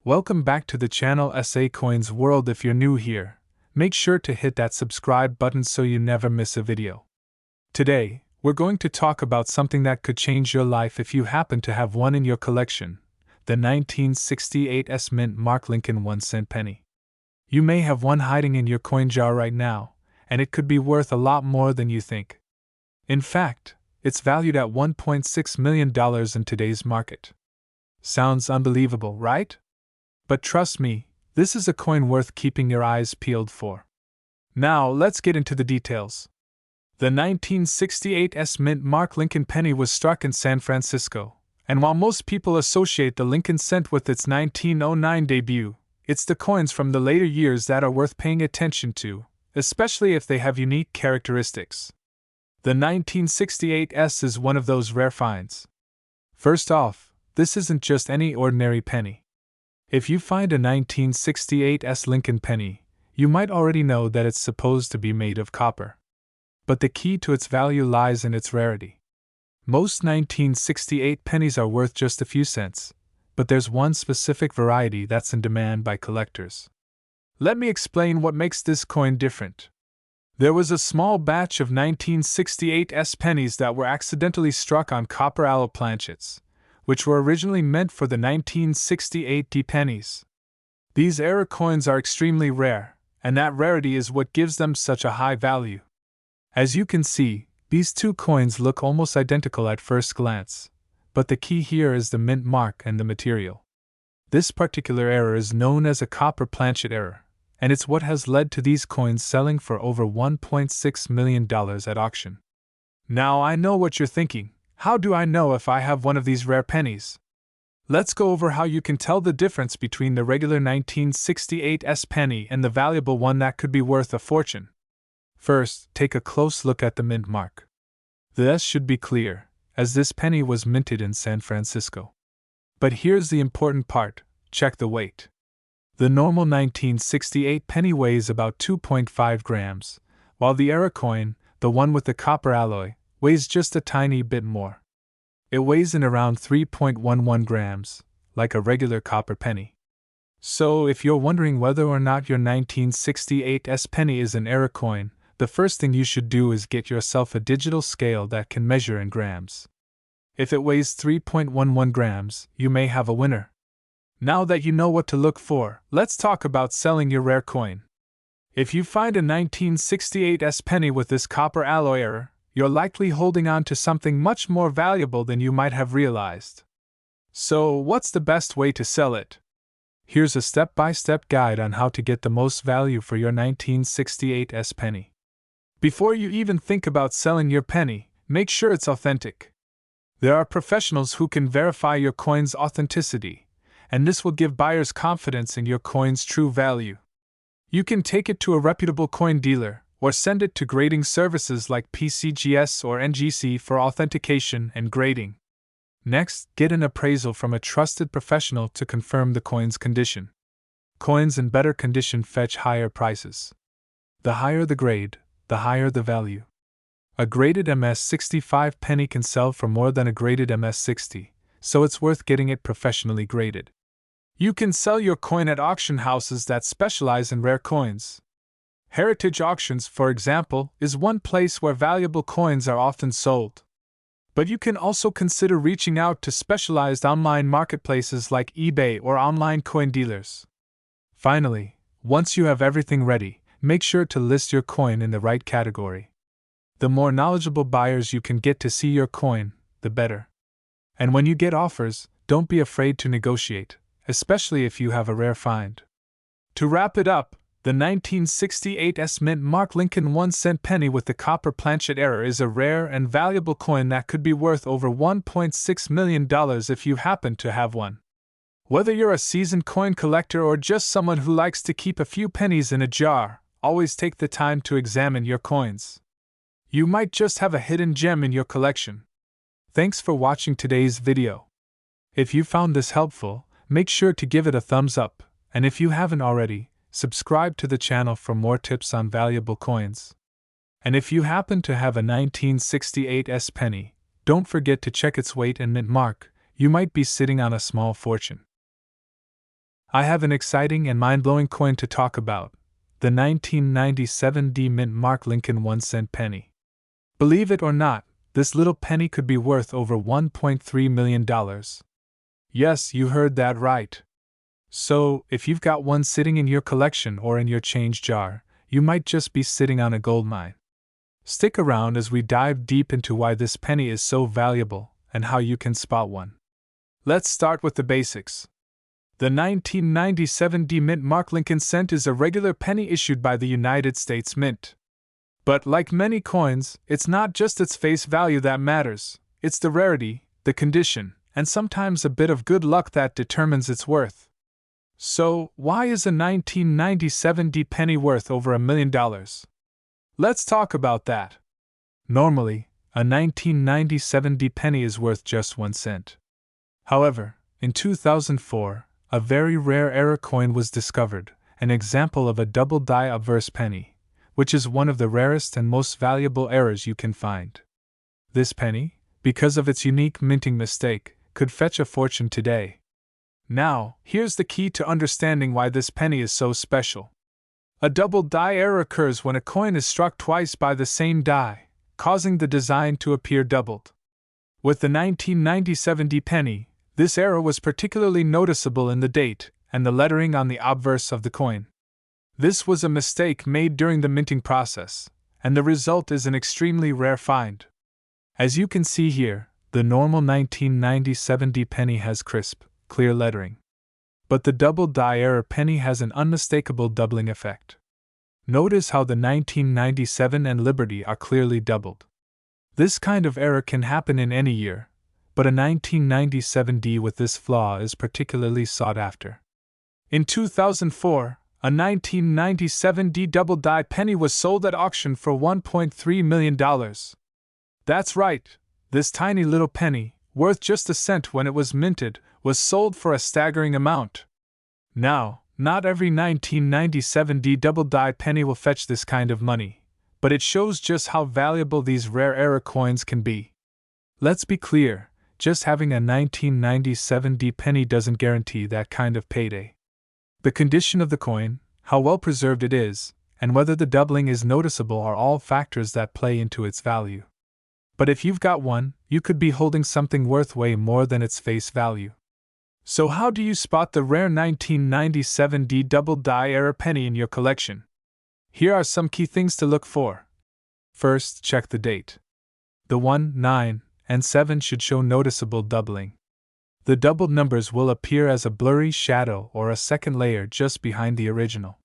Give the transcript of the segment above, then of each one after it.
Welcome back to the channel SA Coins World. If you're new here, make sure to hit that subscribe button so you never miss a video. Today, we're going to talk about something that could change your life if you happen to have one in your collection, the 1968 S Mint Mark Lincoln 1-cent penny. You may have one hiding in your coin jar right now, and it could be worth a lot more than you think. In fact, it's valued at $1.6 million in today's market. Sounds unbelievable, right? But trust me, this is a coin worth keeping your eyes peeled for. Now, let's get into the details. The 1968 S Mint Mark Lincoln penny was struck in San Francisco, and while most people associate the Lincoln cent with its 1909 debut, it's the coins from the later years that are worth paying attention to, especially if they have unique characteristics. The 1968 S is one of those rare finds. First off, this isn't just any ordinary penny. If you find a 1968 S Lincoln penny, you might already know that it's supposed to be made of copper. But the key to its value lies in its rarity. Most 1968 pennies are worth just a few cents, but there's one specific variety that's in demand by collectors. Let me explain what makes this coin different. There was a small batch of 1968 S pennies that were accidentally struck on copper alloy planchets, which were originally meant for the 1968 D pennies. These error coins are extremely rare, and that rarity is what gives them such a high value. As you can see, these two coins look almost identical at first glance, but the key here is the mint mark and the material. This particular error is known as a copper planchet error, and it's what has led to these coins selling for over $1.6 million at auction. Now I know what you're thinking. How do I know if I have one of these rare pennies? Let's go over how you can tell the difference between the regular 1968 S penny and the valuable one that could be worth a fortune. First, take a close look at the mint mark. The S should be clear, as this penny was minted in San Francisco. But here's the important part: check the weight. The normal 1968 penny weighs about 2.5 grams, while the error coin, the one with the copper alloy, weighs just a tiny bit more. It weighs in around 3.11 grams, like a regular copper penny. So, if you're wondering whether or not your 1968 S penny is an error coin, the first thing you should do is get yourself a digital scale that can measure in grams. If it weighs 3.11 grams, you may have a winner. Now that you know what to look for, let's talk about selling your rare coin. If you find a 1968 S penny with this copper alloy error, you're likely holding on to something much more valuable than you might have realized. So, what's the best way to sell it? Here's a step-by-step guide on how to get the most value for your 1968 S penny. Before you even think about selling your penny, make sure it's authentic. There are professionals who can verify your coin's authenticity, and this will give buyers confidence in your coin's true value. You can take it to a reputable coin dealer, or send it to grading services like PCGS or NGC for authentication and grading. Next, get an appraisal from a trusted professional to confirm the coin's condition. Coins in better condition fetch higher prices. The higher the grade, the higher the value. A graded MS65 penny can sell for more than a graded MS60, so it's worth getting it professionally graded. You can sell your coin at auction houses that specialize in rare coins. Heritage Auctions, for example, is one place where valuable coins are often sold. But you can also consider reaching out to specialized online marketplaces like eBay or online coin dealers. Finally, once you have everything ready, make sure to list your coin in the right category. The more knowledgeable buyers you can get to see your coin, the better. And when you get offers, don't be afraid to negotiate, especially if you have a rare find. To wrap it up, the 1968 S Mint Mark Lincoln 1-cent penny with the copper planchet error is a rare and valuable coin that could be worth over $1.6 million if you happen to have one. Whether you're a seasoned coin collector or just someone who likes to keep a few pennies in a jar, always take the time to examine your coins. You might just have a hidden gem in your collection. Thanks for watching today's video. If you found this helpful, make sure to give it a thumbs up, and if you haven't already, subscribe to the channel for more tips on valuable coins. And if you happen to have a 1968 S penny, don't forget to check its weight and mint mark. You might be sitting on a small fortune. I have an exciting and mind-blowing coin to talk about, the 1997 D Mint Mark Lincoln 1-cent penny. Believe it or not, this little penny could be worth over $1.3 million. Yes, you heard that right. So, if you've got one sitting in your collection or in your change jar, you might just be sitting on a gold mine. Stick around as we dive deep into why this penny is so valuable and how you can spot one. Let's start with the basics. The 1997 D Mint Mark Lincoln cent is a regular penny issued by the United States Mint. But like many coins, it's not just its face value that matters, it's the rarity, the condition, and sometimes a bit of good luck that determines its worth. So, why is a 1997 D penny worth over $1 million? Let's talk about that. Normally, a 1997 D penny is worth just 1 cent. However, in 2004, a very rare error coin was discovered, an example of a double die obverse penny, which is one of the rarest and most valuable errors you can find. This penny, because of its unique minting mistake, could fetch a fortune today. Now, here's the key to understanding why this penny is so special. A double die error occurs when a coin is struck twice by the same die, causing the design to appear doubled. With the 1997 D penny, this error was particularly noticeable in the date and the lettering on the obverse of the coin. This was a mistake made during the minting process, and the result is an extremely rare find. As you can see here, the normal 1997 D penny has crisp, clear lettering. But the double die error penny has an unmistakable doubling effect. Notice how the 1997 and Liberty are clearly doubled. This kind of error can happen in any year, but a 1997 D with this flaw is particularly sought after. In 2004, a 1997 D double die penny was sold at auction for $1.3 million. That's right, this tiny little penny, worth just a cent when it was minted, was sold for a staggering amount. Now, not every 1997 D double die penny will fetch this kind of money, but it shows just how valuable these rare error coins can be. Let's be clear, just having a 1997 D penny doesn't guarantee that kind of payday. The condition of the coin, how well preserved it is, and whether the doubling is noticeable are all factors that play into its value. But if you've got one, you could be holding something worth way more than its face value. So how do you spot the rare 1997 D double die error penny in your collection? Here are some key things to look for. First, check the date. The 1, 9, and 7 should show noticeable doubling. The doubled numbers will appear as a blurry shadow or a second layer just behind the original.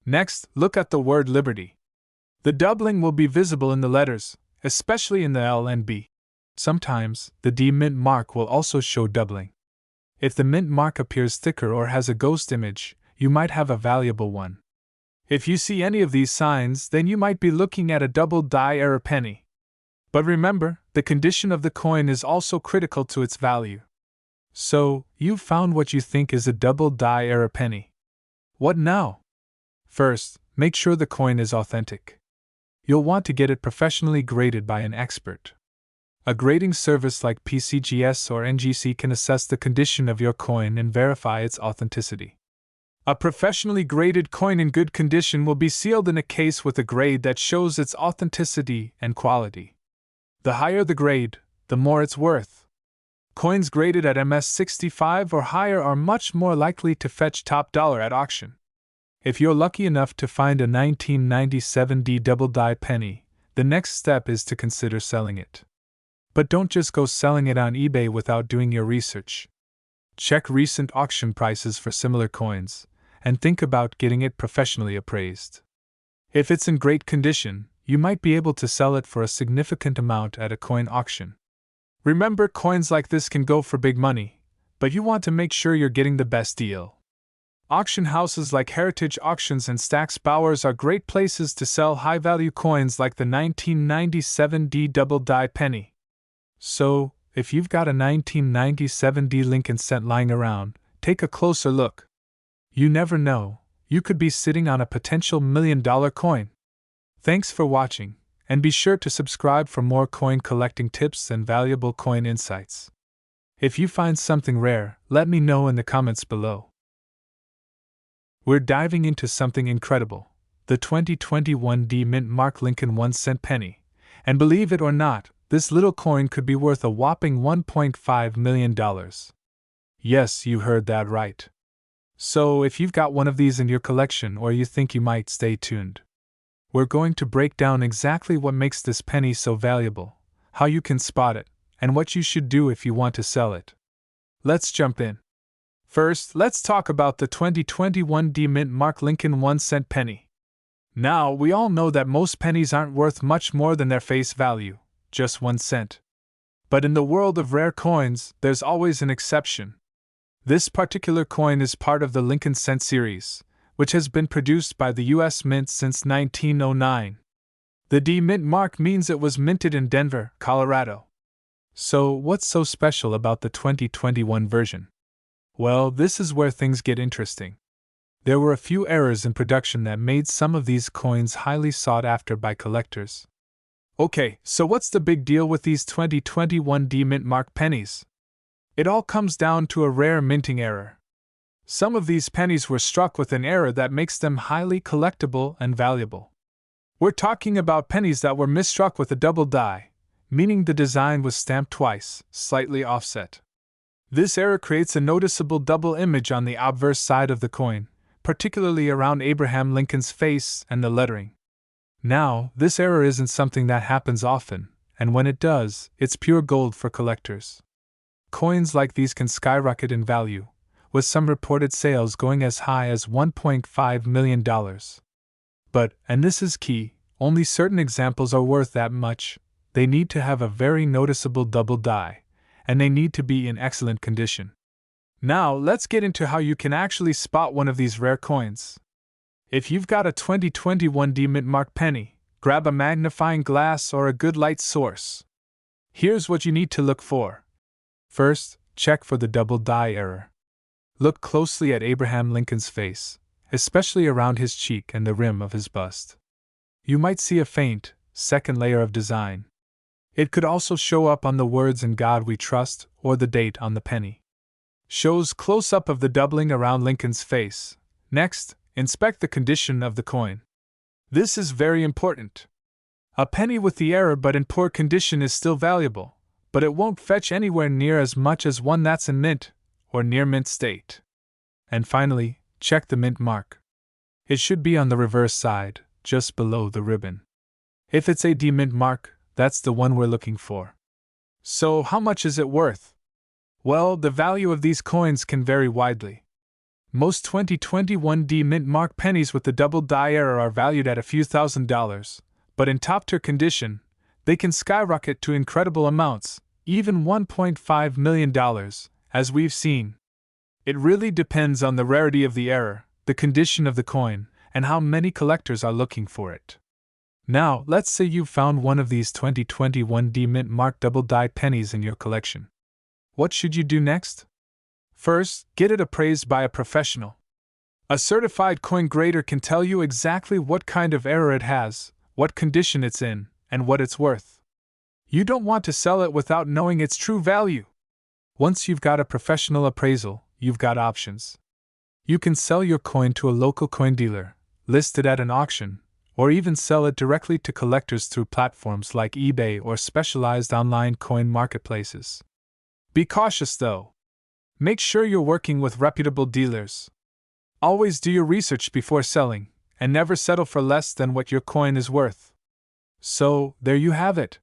Next, look at the word Liberty. The doubling will be visible in the letters, especially in the L and B. Sometimes, the D mint mark will also show doubling. If the mint mark appears thicker or has a ghost image, you might have a valuable one. If you see any of these signs, then you might be looking at a double die error penny. But remember, the condition of the coin is also critical to its value. So, you've found what you think is a double die error penny. What now? First, make sure the coin is authentic. You'll want to get it professionally graded by an expert. A grading service like PCGS or NGC can assess the condition of your coin and verify its authenticity. A professionally graded coin in good condition will be sealed in a case with a grade that shows its authenticity and quality. The higher the grade, the more it's worth. Coins graded at MS65 or higher are much more likely to fetch top dollar at auction. If you're lucky enough to find a 1997 D double die penny, the next step is to consider selling it. But don't just go selling it on eBay without doing your research. Check recent auction prices for similar coins, and think about getting it professionally appraised. If it's in great condition, you might be able to sell it for a significant amount at a coin auction. Remember, coins like this can go for big money, but you want to make sure you're getting the best deal. Auction houses like Heritage Auctions and Stack's Bowers are great places to sell high-value coins like the 1997 D double die penny. So, if you've got a 1997 D Lincoln cent lying around, take a closer look. You never know, you could be sitting on a potential $1 million coin. Thanks for watching, and be sure to subscribe for more coin collecting tips and valuable coin insights. If you find something rare, let me know in the comments below. we're diving into something incredible, the 2021 D Mint Mark Lincoln 1-cent penny. And believe it or not, this little coin could be worth a whopping $1.5 million. Yes, you heard that right. So, if you've got one of these in your collection or you think you might, stay tuned. We're going to break down exactly what makes this penny so valuable, how you can spot it, and what you should do if you want to sell it. Let's jump in. First, let's talk about the 2021 D Mint Mark Lincoln 1-cent penny. Now, we all know that most pennies aren't worth much more than their face value, just 1 cent. But in the world of rare coins, there's always an exception. This particular coin is part of the Lincoln Cent series, which has been produced by the U.S. Mint since 1909. The D Mint mark means it was minted in Denver, Colorado. So, what's so special about the 2021 version? Well, this is where things get interesting. There were a few errors in production that made some of these coins highly sought after by collectors. Okay, so what's the big deal with these 2021 D Mint mark pennies? It all comes down to a rare minting error. Some of these pennies were struck with an error that makes them highly collectible and valuable. We're talking about pennies that were misstruck with a double die, meaning the design was stamped twice, slightly offset. This error creates a noticeable double image on the obverse side of the coin, particularly around Abraham Lincoln's face and the lettering. Now, this error isn't something that happens often, and when it does, it's pure gold for collectors. Coins like these can skyrocket in value, with some reported sales going as high as $1.5 million. But, and this is key, only certain examples are worth that much. They need to have a very noticeable double die, and they need to be in excellent condition. Now, let's get into how you can actually spot one of these rare coins. If you've got a 2021 D Mint mark penny, grab a magnifying glass or a good light source. Here's what you need to look for. First, check for the double die error. Look closely at Abraham Lincoln's face, especially around his cheek and the rim of his bust. You might see a faint, second layer of design. It could also show up on the words "In God We Trust" or the date on the penny. Shows close-up of the doubling around Lincoln's face. Next, inspect the condition of the coin. This is very important. A penny with the error but in poor condition is still valuable, but it won't fetch anywhere near as much as one that's in mint, or near mint state. And finally, check the mint mark. It should be on the reverse side, just below the ribbon. If it's a D Mint mark, that's the one we're looking for. So, how much is it worth? Well, the value of these coins can vary widely. Most 2021 D Mint mark pennies with the double die error are valued at a few $1,000s, but in top-tier condition, they can skyrocket to incredible amounts, even $1.5 million, as we've seen. It really depends on the rarity of the error, the condition of the coin, and how many collectors are looking for it. Now, let's say you've found one of these 2021 D Mint mark double die pennies in your collection. What should you do next? First, get it appraised by a professional. A certified coin grader can tell you exactly what kind of error it has, what condition it's in, and what it's worth. You don't want to sell it without knowing its true value. Once you've got a professional appraisal, you've got options. You can sell your coin to a local coin dealer, list it at an auction, or even sell it directly to collectors through platforms like eBay or specialized online coin marketplaces. Be cautious though. Make sure you're working with reputable dealers. Always do your research before selling, and never settle for less than what your coin is worth. So, there you have it.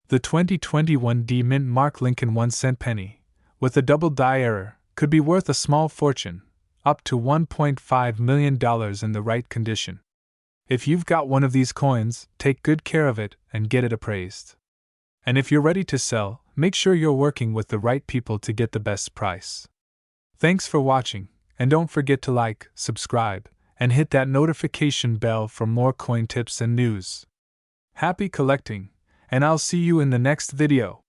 The 2021 D Mint mark Lincoln 1-cent penny, with a double die error, could be worth a small fortune, up to $1.5 million in the right condition. If you've got one of these coins, take good care of it and get it appraised. And if you're ready to sell, make sure you're working with the right people to get the best price. Thanks for watching, and don't forget to like, subscribe, and hit that notification bell for more coin tips and news. Happy collecting, and I'll see you in the next video.